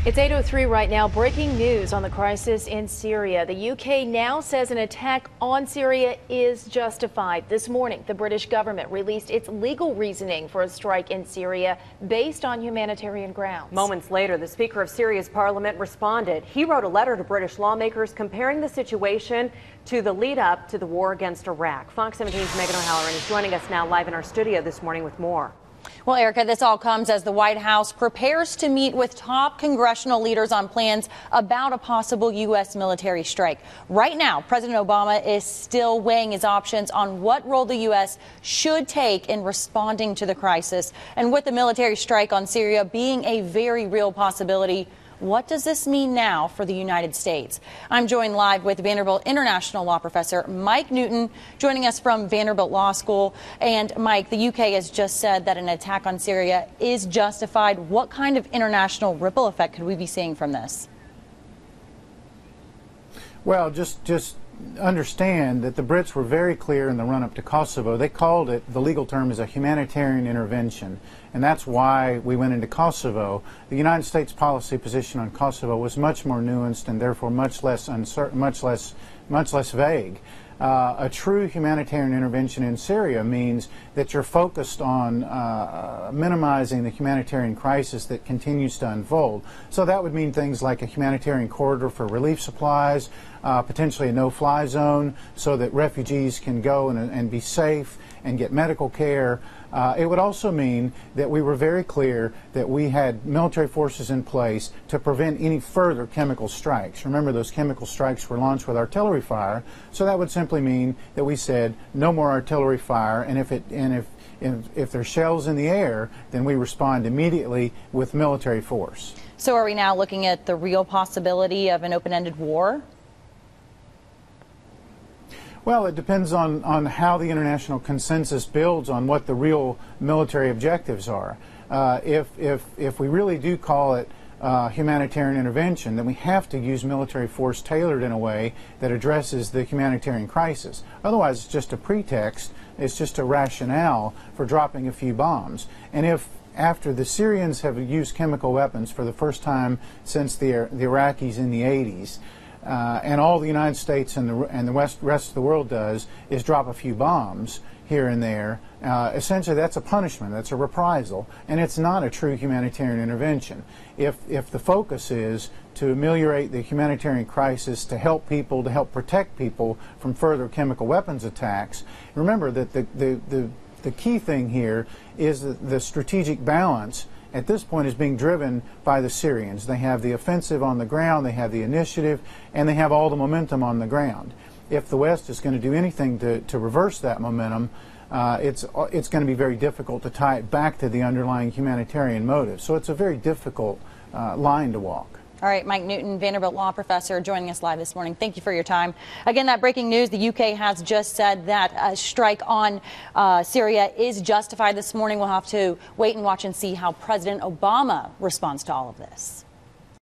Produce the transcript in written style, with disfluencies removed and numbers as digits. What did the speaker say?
It's 8:03 right now. Breaking news on the crisis in Syria. The UK now says an attack on Syria is justified. This morning, the British government released its legal reasoning for a strike in Syria based on humanitarian grounds. Moments later, the Speaker of Syria's parliament responded. He wrote a letter to British lawmakers comparing the situation to the lead up to the war against Iraq. Fox 17's Meagan is joining us now live in our studio this morning with more. Well, Erica, this all comes as the White House prepares to meet with top congressional leaders on plans about a possible U.S. military strike. Right now, President Obama is still weighing his options on what role the U.S. should take in responding to the crisis. And with the military strike on Syria being a very real possibility, what does this mean now for the United States? I'm joined live with Vanderbilt international law professor Mike Newton, joining us from Vanderbilt Law School. And Mike, the UK has just said that an attack on Syria is justified. What kind of international ripple effect could we be seeing from this? Well, just understand that the Brits were very clear in the run-up to Kosovo. They called it, the legal term is a humanitarian intervention, and that's why we went into Kosovo. The United States policy position on Kosovo was much more nuanced and therefore much less uncertain, much less vague. A true humanitarian intervention in Syria means that you're focused on minimizing the humanitarian crisis that continues to unfold. So that would mean things like a humanitarian corridor for relief supplies, potentially a no-fly zone so that refugees can go and be safe and get medical care. It would also mean that we were very clear that we had military forces in place to prevent any further chemical strikes. Remember, those chemical strikes were launched with artillery fire, so that would simply mean that we said no more artillery fire, and if there's shells in the air, then we respond immediately with military force. So are we now looking at the real possibility of an open-ended war? Well, it depends on how the international consensus builds on what the real military objectives are. If we really do call it humanitarian intervention, then we have to use military force tailored in a way that addresses the humanitarian crisis. Otherwise, it's just a pretext, it's just a rationale for dropping a few bombs. And if after the Syrians have used chemical weapons for the first time since the Iraqis in the 80s, and all the United States and the rest of the world does is drop a few bombs here and there. Essentially, that's a punishment, that's a reprisal, and it's not a true humanitarian intervention. If the focus is to ameliorate the humanitarian crisis, to help people, to help protect people from further chemical weapons attacks, remember that the key thing here is the strategic balance at this point is being driven by the Syrians. They have the offensive on the ground, they have the initiative, and they have all the momentum on the ground. If the West is going to do anything to reverse that momentum, it's going to be very difficult to tie it back to the underlying humanitarian motive. So it's a very difficult line to walk. All right, Mike Newton, Vanderbilt law professor, joining us live this morning. Thank you for your time. Again, that breaking news, the UK has just said that a strike on Syria is justified this morning. We'll have to wait and watch and see how President Obama responds to all of this.